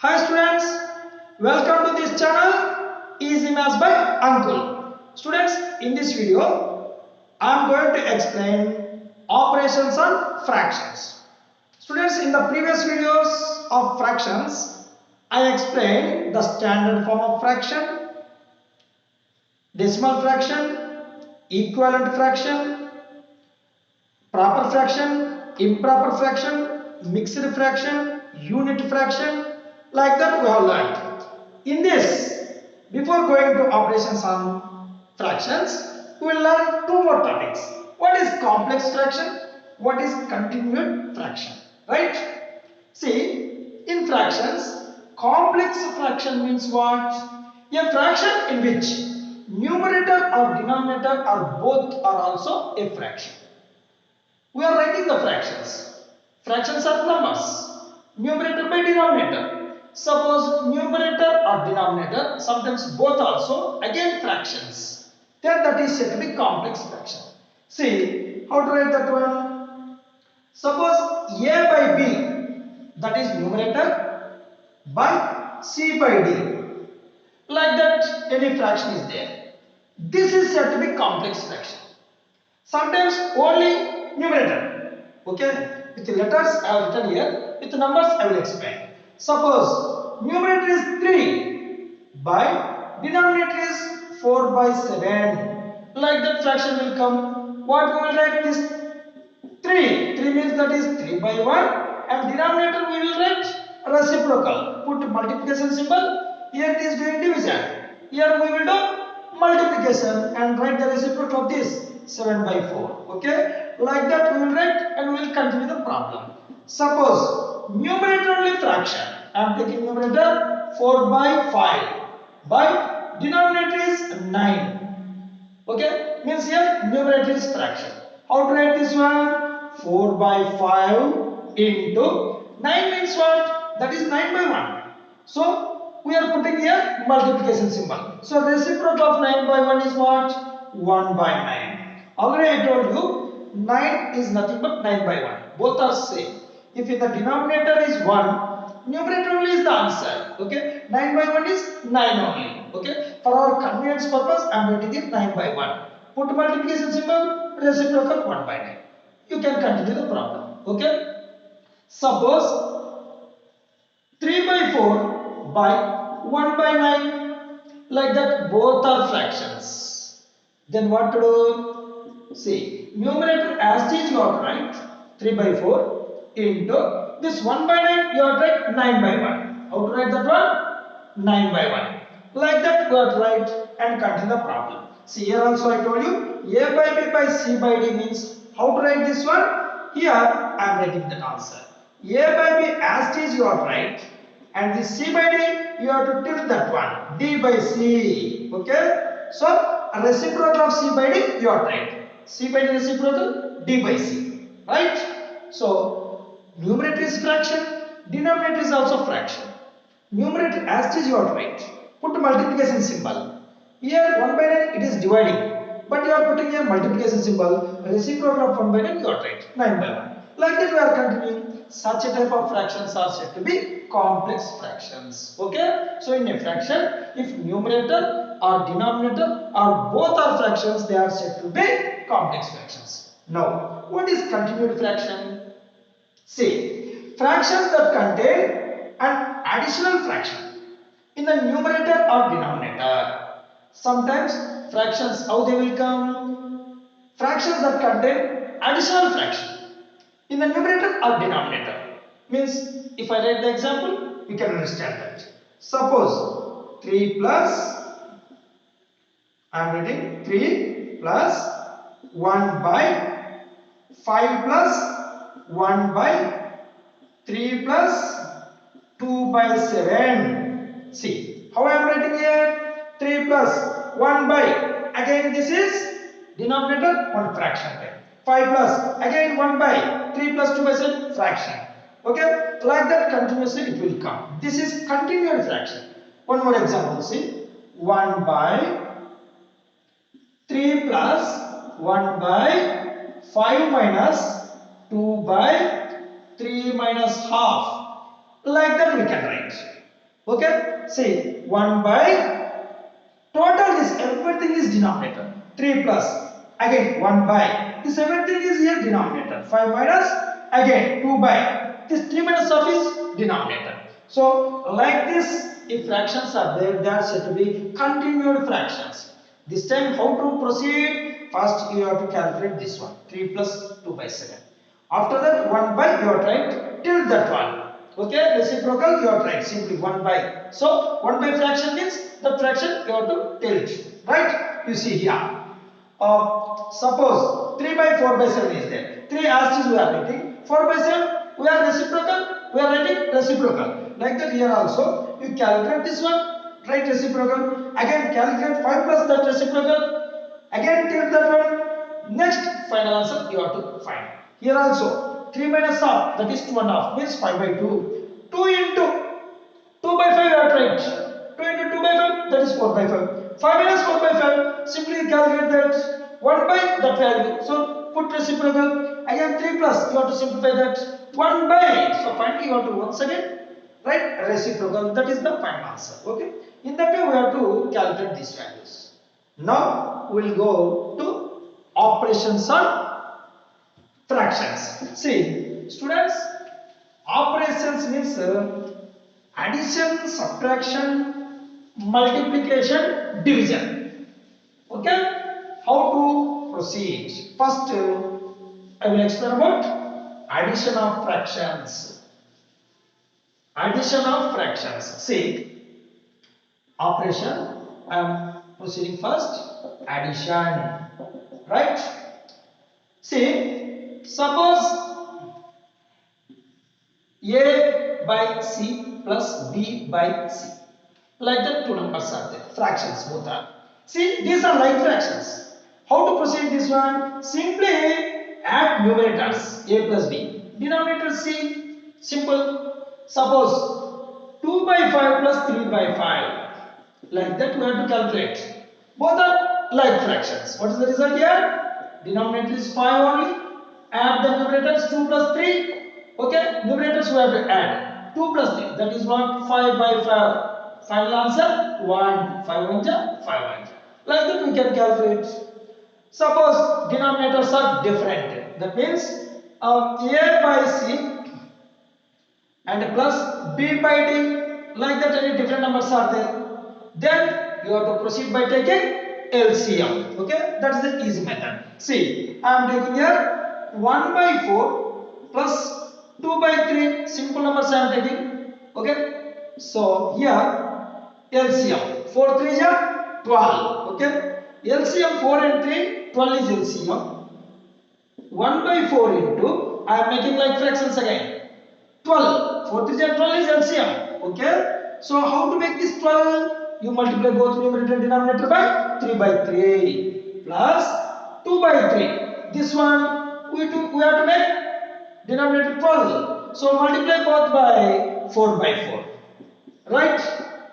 Hi students, welcome to this channel Easy Maths by Uncle. Students, in this video, I am going to explain operations on fractions. Students, in the previous videos of fractions, I explained the standard form of fraction, decimal fraction, equivalent fraction, proper fraction, improper fraction, mixed fraction, unit fraction, like that we have learned. In this, before going to operations on fractions, we will learn two more topics. What is complex fraction? What is continued fraction? Right? See, in fractions, complex fraction means what? A fraction in which numerator or denominator or both are also a fraction. We are writing the fractions. Fractions are numbers. Numerator by denominator. Suppose numerator or denominator, sometimes both also, again fractions. Then that is said to be complex fraction. See, how to write that one? Suppose A by B, that is numerator, by C by D. Like that, any fraction is there. This is said to be complex fraction. Sometimes only numerator. Okay, with the letters I have written here, with the numbers I will explain. Suppose numerator is 3 by denominator is 4 by 7. Like that fraction will come. What we will write this 3? 3 means that is 3 by 1 and denominator we will write reciprocal. Put multiplication symbol. Here it is doing division. Here we will do multiplication and write the reciprocal of this 7 by 4. Okay, like that we will write and we will continue the problem. Suppose numerator only fraction. I am taking numerator 4 by 5 by denominator is 9. Okay, means here numerator is fraction. How to write this one? 4 by 5 into 9 means what? That is 9 by 1. So we are putting here multiplication symbol. So reciprocal of 9 by 1 is what? 1 by 9. Already I told you 9 is nothing but 9 by 1. Both are same. If the denominator is 1, numerator only is the answer. Okay, 9 by 1 is 9 only. Okay, for our convenience purpose I am writing it 9 by 1. Put multiplication symbol, reciprocal 1 by 9. You can continue the problem. Okay, suppose 3 by 4 by 1 by 9, like that both are fractions. Then what to do? See, numerator as it is you have to write 3 by 4 into this 1 by 9 you have to write 9 by 1. How to write that one? 9 by 1. Like that you have to write and continue the problem. See, here also I told you A by B by C by D means how to write this one? Here I am writing the answer. A by B as it is you have to write and the C by D you have to tilt that one. D by C. Okay. So reciprocal of C by D you have to write. C by D reciprocal D by C. Right. So numerator is fraction. Denominator is also fraction. Numerator as it is you have to write. Put multiplication symbol. Here 1 by 9 it is dividing. But you are putting a multiplication symbol. Reciprocal of 1 by 9 you have to write. 9 by 1. Like that we are continuing. Such a type of fractions are said to be complex fractions. Okay, so in a fraction, if numerator or denominator or both are fractions, they are said to be complex fractions. Now, what is continued fraction? See, fractions that contain an additional fraction in the numerator or denominator. Sometimes fractions, how they will come? Fractions that contain additional fraction in the numerator or denominator. Means if I write the example, you can understand that. Suppose 3 plus, I am writing 3 plus 1 by 5 plus 1 by 3 plus 2 by 7. See how I am writing here? 3 plus 1 by, again this is denominator, one fraction there. 5 plus, again 1 by 3 plus 2 by 7 fraction. Okay, like that continuously it will come. This is continued fraction. One more example, see 1 by 3 plus 1 by 5 minus 2 by 3 minus half. Like that we can write. Okay, see 1 by total is everything is denominator 3 plus again 1 by this everything is here denominator 5 minus again 2 by this 3 minus of is denominator. So like this if fractions are there they are said to be continued fractions. This time how to proceed? First you have to calculate this one 3 plus 2 by 7. After that 1 by you are right till that one. Okay, reciprocal you are right simply 1 by. So 1 by fraction means the fraction you have to tilt, right? You see here. Suppose 3 by 4 by 7 is there. 3 as is we are writing. 4 by 7 we are reciprocal. We are writing reciprocal. Like that here also you calculate this one. Write reciprocal. Again calculate 5 plus that reciprocal. Again tilt that one. Next final answer you have to find. Here also 3 minus half that is 2 and a half means 5 by 2. 2 into 2 by 5 you are right. 2 into 2 by 5 that is 4 by 5. 5 minus 4 by 5 simply calculate that 1 by that value. So put reciprocal. Again 3 plus you have to simplify that 1 by. So finally you have to once again write reciprocal. That is the final answer. Okay. In that way we have to calculate these values. Now we will go to operations on fractions. See students, operations means addition, subtraction, multiplication, division. Okay, how to proceed? First I will explain about addition of fractions. Addition of fractions. See operation, I am proceeding first. Addition, right? See, suppose A by C plus B by C. Like that two numbers are there. Fractions both are. See, these are like fractions. How to proceed this one? Simply add numerators A plus B. Denominator C. Simple. Suppose 2 by 5 plus 3 by 5. Like that we have to calculate. Both are like fractions. What is the result here? Denominator is 5 only. Add the numerators 2 plus 3. Okay, numerators we have to add 2 plus 3. That is what 5 by 5. Final answer 1. 5 1 5 1. Like that we can calculate. Suppose denominators are different. That means A by C and plus B by D. Like that any different numbers are there. Then you have to proceed by taking LCM. Okay, that is the easy method. See, I am taking here 1 by 4 plus 2 by 3. Simple numbers I am taking. Okay, so here LCM 4 3 is 12. Okay, LCM 4 and 3 12 is LCM. 1 by 4 into I am making like fractions again 12. 4 3 is 12 is LCM. Okay, so how to make this 12? You multiply both numerator and denominator by 3 by 3 plus 2 by 3. This one we have to make denominator 12. So multiply both by 4 by 4. Right?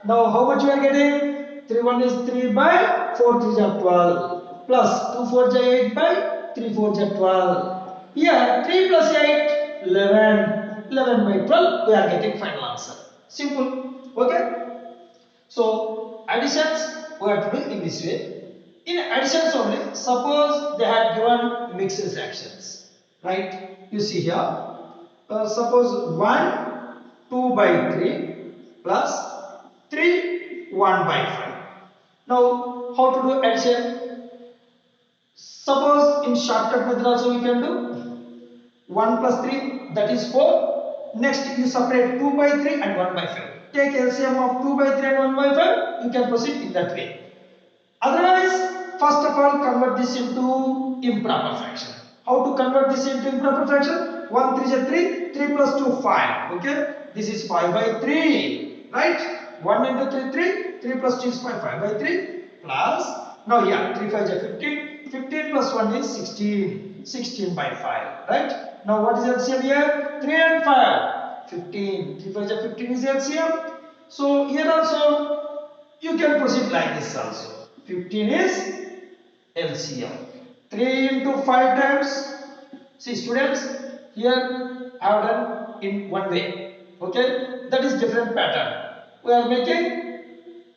Now how much we are getting? 3 1 is 3 by 4 3 is 12 plus 2 4 is 8 by 3 4 is 12. Here 3 plus 8 11. 11 by 12 we are getting final answer. Simple. Okay? So additions we have to do in this way. In additions only, suppose they had given mixed fractions, right? You see here. Suppose 1 2 by 3 plus 3 1 by 5. Now how to do addition? Suppose in shortcut method also we can do 1 plus 3 that is 4. Next you separate 2 by 3 and 1 by 5. Take LCM of 2 by 3 and 1 by 5. You can proceed in that way. Otherwise, first of all convert this into improper fraction. How to convert this into improper fraction? 1 3 is 3. 3 plus 2 5. Okay. This is 5 by 3. Right? 1 into 3 3. 3 plus 2 is 5. 5 by 3 plus. Now here 3 5 is 15. 15 plus 1 is 16. 16 by 5. Right? Now what is LCM here? 3 and 5. 15. 3 5 is 15 is LCM. So here also you can proceed like this also. 15 is LCM. 3 into 5 times. See students, here I have done in one way. Okay, that is different pattern. we are making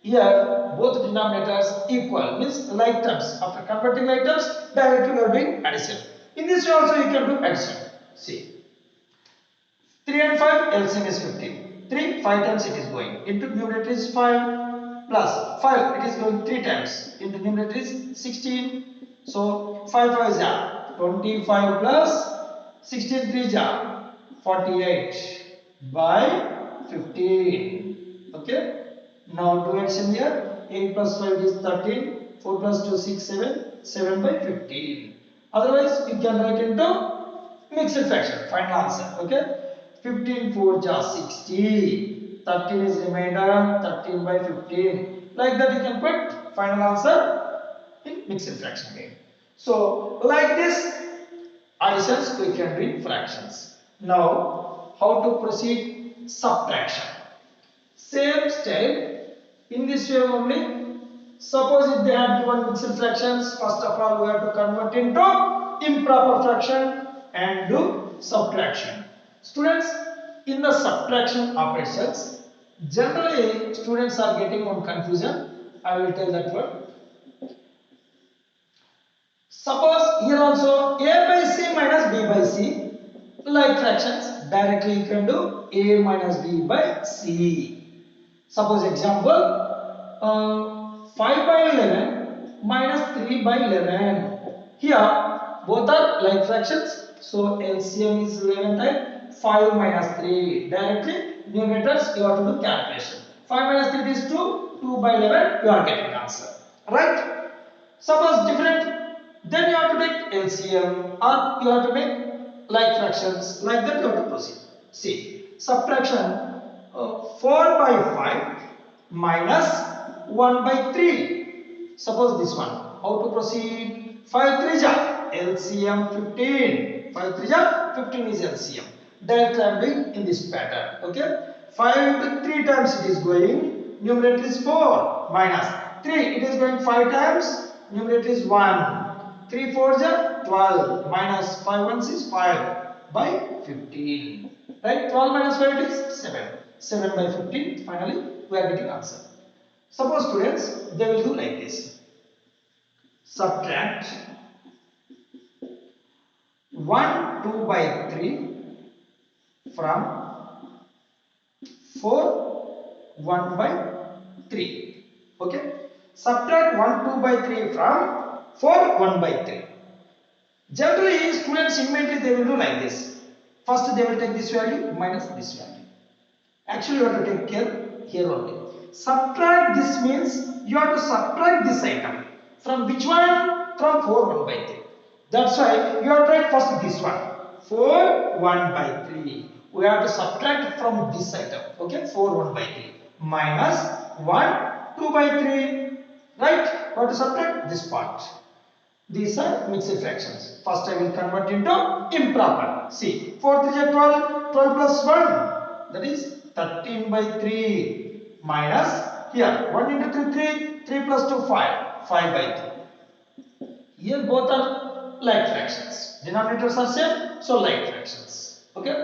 here both denominators equal, means like terms. After converting like terms, directly we are doing addition. In this way also you can do addition. See, 3 and 5 LCM is 15. 3 5 times it is going into numerator is 5 plus 5 it is going 3 times into numerator is 16. So 5 5 is 25 plus 16 3 is 48 by 15. Okay. Now do addition here. 8 plus 5 is 13. 4 plus 2 6 7. 7 by 15. Otherwise you can write into mixed fraction. Final answer. Okay. 15 4 just 60. 13 is remainder. 13 by 15. Like that you can put final answer in mixed fraction again. So like this additions we can do in fractions. Now how to proceed subtraction. Same step. In this way only, suppose if they have given mixed fractions, first of all we have to convert into improper fraction and do subtraction. Students, in the subtraction operations, generally students are getting one confusion. I will tell that one. Suppose here also a by c minus b by c, like fractions, directly you can do a minus b by c. Suppose example 5 by 11 minus 3 by 11. Here both are like fractions. So LCM is 11 type 5 minus 3. Directly numerators you have to do calculation. 5 minus 3 is 2. 2 by 11 you are getting answer. Right? Suppose different, then you have to take LCM or you have to make like fractions. Like that you have to proceed. See, subtraction 4 by 5 minus 1 by 3. Suppose this one. How to proceed? 5 3 ja LCM 15. 5 3 ja 15 is LCM. Directly I am doing in this pattern. Okay. 5 into 3 times it is going. Numerator is 4 minus 3. It is going 5 times. Numerator is 1. 3 4 ja 12 minus 5 1 is 5 by 15. Right? 12 minus 5 is 7. 7 by 15. Finally, we are getting answer. Suppose students, they will do like this. Subtract 1 2 by 3 from 4 1 by 3. Okay. Subtract 1 2 by 3 from 4 1 by 3. Generally, students immediately they will do like this. First they will take this value minus this value. Actually, you have to take care here only. Subtract this means you have to subtract this item. From which one? From 4 1 by 3. That's why you have to write first this one. 4 1 by 3. We have to subtract from this item. Okay, 4 1 by 3 minus 1 2 by 3. Right? We have to subtract this part. These are mixed fractions. First I will convert into improper. See, 4 3 is 12. 12 plus 1. That is 13 by 3 minus here 1 into 3 3 plus 2 5 5 by 3. Here both are like fractions. Denominators are same, so like fractions. Okay,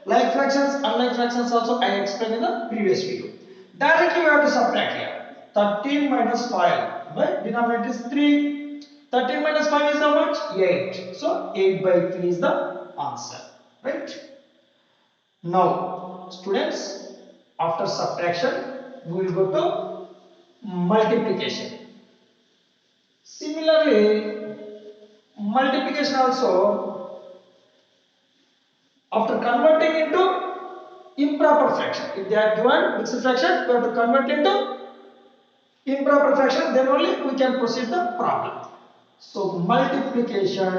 like fractions, unlike fractions also I explained in the previous video. Directly we have to subtract here. 13 minus 5 by denominator is 3. 13 minus 5 is how much? 8. So 8 by 3 is the answer. Right? Now students, after subtraction we will go to multiplication. Similarly, multiplication also, after converting into improper fraction, if they are given mixed fraction, we have to convert into improper fraction, then only we can proceed the problem. So multiplication,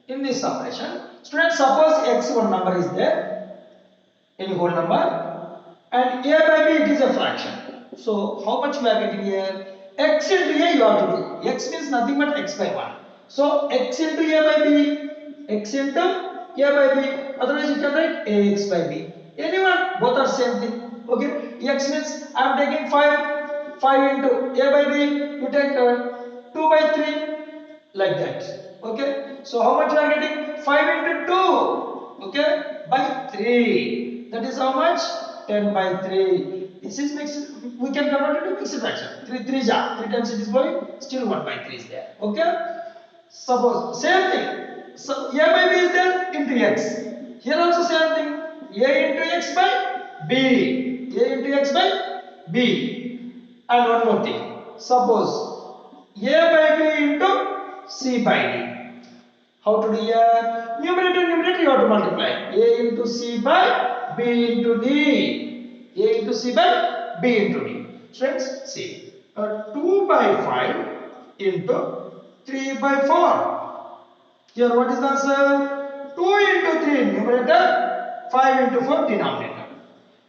in this operation, students, suppose x one number is there, any whole number, and a by b it is a fraction. So how much we are getting here? X into a you have to do. X means nothing but x by 1. So x into a by b, x into a by b. Otherwise you can write ax by b. Anyone, both are same thing. Okay. X means I am taking 5. 5 into a by b. You take 2 by 3. Like that. Okay. So how much you are getting? 5 into 2. Okay. By 3. That is how much? 10 by 3. This is mixed. We can convert it to mixed fraction. 3 3 ja. 3 times it is going. Still 1 by 3 is there. Okay. Suppose same thing. So a by b is there into x. Here also same thing. A into x by b. A into x by b. And one more thing. Suppose a by b into c by d. How to do here? Numerator you have to multiply. A into c by b into d. A into c by b into d. Friends, see. 2 by 5 into 3 by 4. Here what is the answer? 2 into 3 numerator, 5 into 4 denominator.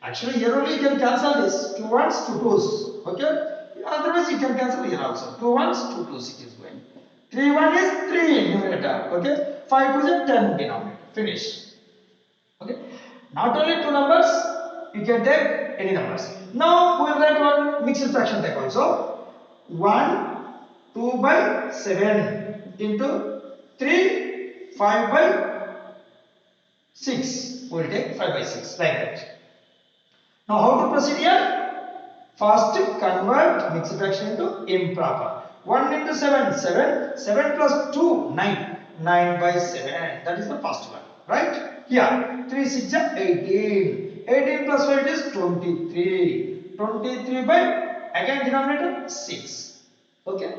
Actually here only you can cancel this. 2 ones, 2 twos. Okay? Otherwise you can cancel here also. 2 ones, 2 twos it is going. 3 1 is 3 numerator. Okay? 5 2 is 10 denominator. Finish. Okay? Not only two numbers, you can take any numbers. Now we will write one mixed fraction type also. 1 2 by 7 into 3 5 by 6. We will take 5 by 6 like that. Now how to proceed here? First convert mixed fraction into improper. 1 into 7, 7, 7 plus 2, 9, 9 by 7, that is the first one, right? Here, 3 6 are 18, 18 plus 5 is 23, 23 by, again denominator 6, okay?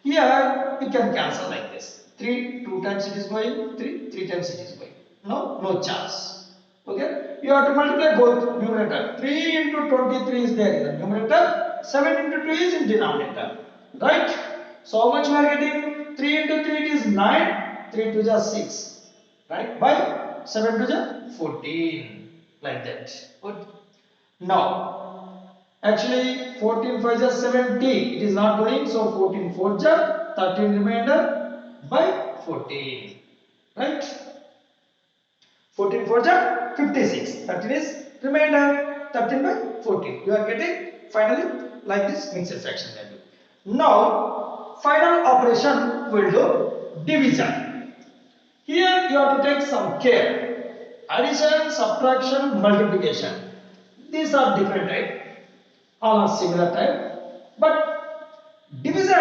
Here, you can cancel like this, 3, 2 times it is going, 3, 3 times it is going, no chance, okay? You have to multiply both numerator, 3 into 23 is there in the numerator, 7 into 2 is in denominator. Right? So how much we are getting? 3 into 3 it is 9, 3 to the 6. Right? By 7 to the 14. Like that. Good. Now, actually 14 5 is 70. It is not going. So 14 4 is 13 remainder by 14. Right? 14 4 is 56. 13 is remainder 13 by 14. You are getting finally like this mixed fraction value. Now, final operation will do division. Here you have to take some care. Addition, subtraction, multiplication. These are different type. All are similar type. But division,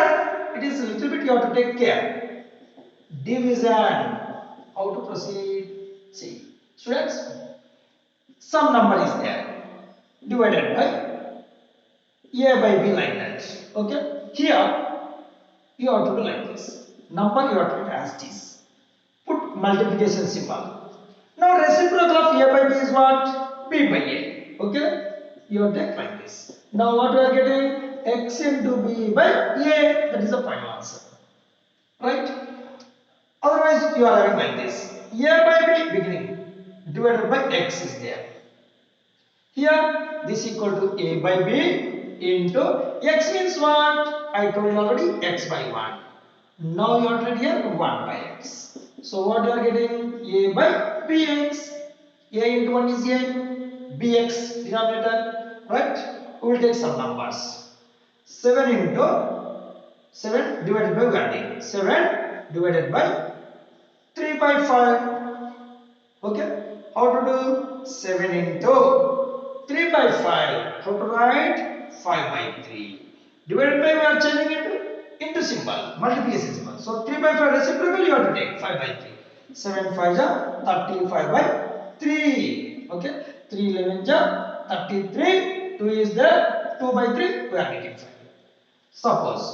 it is a little bit you have to take care. Division. How to proceed? See, students, some number is there. Divided by a by b like that. Okay. Here, you have to do like this. Number you have to put as this. Put multiplication symbol. Now reciprocal of a by b is what? B by a. Okay? You have to take like this. Now what we are getting? X into b by a. That is the final answer. Right? Otherwise you are having like this. A by b beginning divided by x is there. Here this equal to a by b into x means what? I told you already x by 1. Now you are written here 1 by x. So what you are getting? A by bx. A into 1 is a. Bx denominator. Right? We will take some numbers. 7 into 7 divided by 1. 7 divided by 3 by 5. Okay? How to do? 7 into 3 by 5. How to write? 5 by 3. Divided by we are changing into symbol, multiplication symbol. So 3 by 5 reciprocal you have to take 5 by 3. 7 5 ja 35 by 3. Okay. 3 11 ja 33. 2 is there. 2 by 3 we are getting 5. Suppose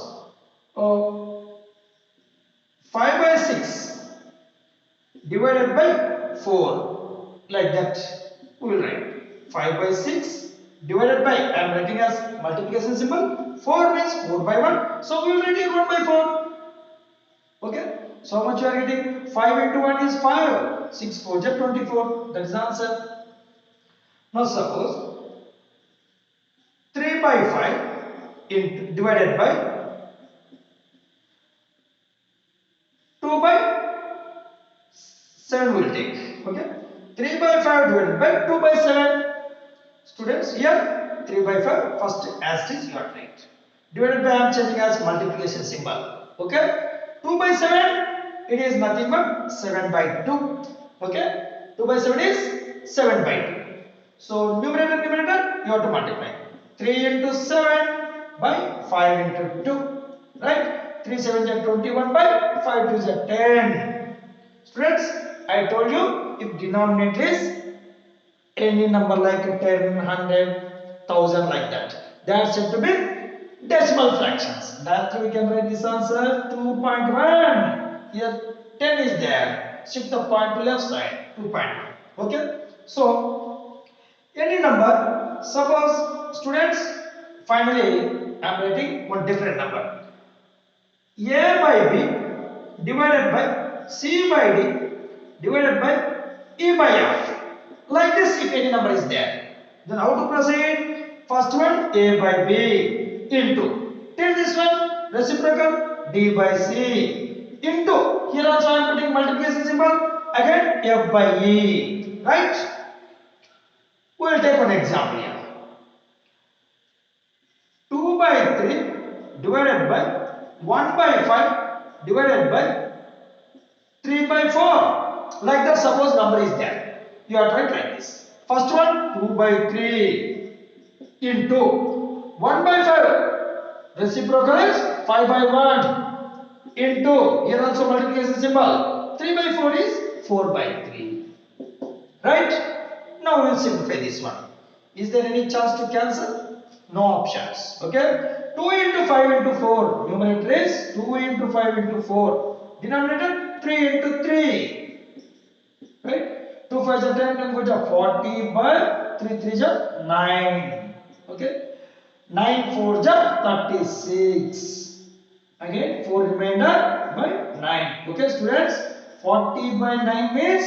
5 by 6 divided by 4 like that we will write 5 by 6 divided by, I am writing as multiplication symbol, 4 means 4 by 1, so we will write here 1 by 4. Okay, so how much you are getting? 5 into 1 is 5, 6 4 is 24, that is the answer. Now suppose 3 by 5 divided by 2 by 7 will take. Okay, 3 by 5 divided by 2 by 7. Students, here 3 by 5 first as it is you are right. Divided by I am changing as multiplication symbol. Okay, 2 by 7 it is nothing but 7 by 2. Okay, 2 by 7 is 7 by 2. So numerator you have to multiply. 3 into 7 by 5 into 2. Right? 3 7 is 21 by 5 2 is 10. Students, I told you if denominator is any number like 10, 100, 1000 like that, they are said to be decimal fractions. That we can write this answer 2.1. Here 10 is there. Shift the point to left side 2.1. Okay. So any number, suppose students, finally I am writing one different number. A by B divided by C by D divided by E by F. Like this, if any number is there, then how to proceed? First one A by B into, till this one reciprocal D by C into, here also I am putting multiplication symbol, again F by E. Right? We will take one example here. 2 by 3 divided by 1 by 5 divided by 3 by 4. Like that, suppose number is there. You are trying like this. First one 2 by 3 into 1 by 5. Reciprocal is 5 by 1 into, here also multiplication symbol. 3 by 4 is 4 by 3. Right? Now we will simplify this one. Is there any chance to cancel? No options. Okay? 2 into 5 into 4. Numerator is 2 into 5 into 4. Denominator 3 into 3. Right? 2 5 is 10, 10 4 is 40 by 3 3 is 9. Okay? 9 4 is 36. Again 4 remainder by 9. Okay students? 40 by 9 means,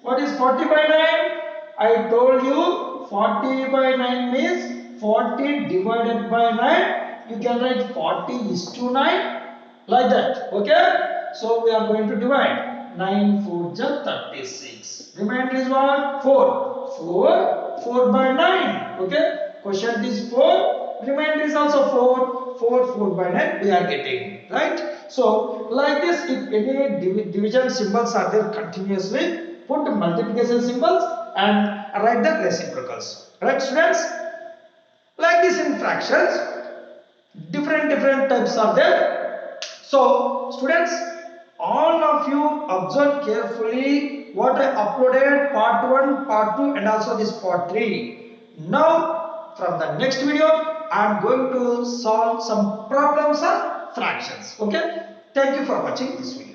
what is 40 by 9? I told you 40 by 9 means 40 divided by 9. You can write 40 is to 9 like that. Okay? So we are going to divide. 9 4 is 36. Remainder is what? 4. 4 by 9. Okay? Quotient is 4. Remainder is also 4. 4 by 9 we are getting. Right? So like this, if any division symbols are there continuously, put multiplication symbols and write the reciprocals. Right students? Like this in fractions, different types are there. So students, all of you observe carefully what I uploaded, part 1, part 2 and also this part 3. Now from the next video I am going to solve some problems of fractions. Okay? Thank you for watching this video.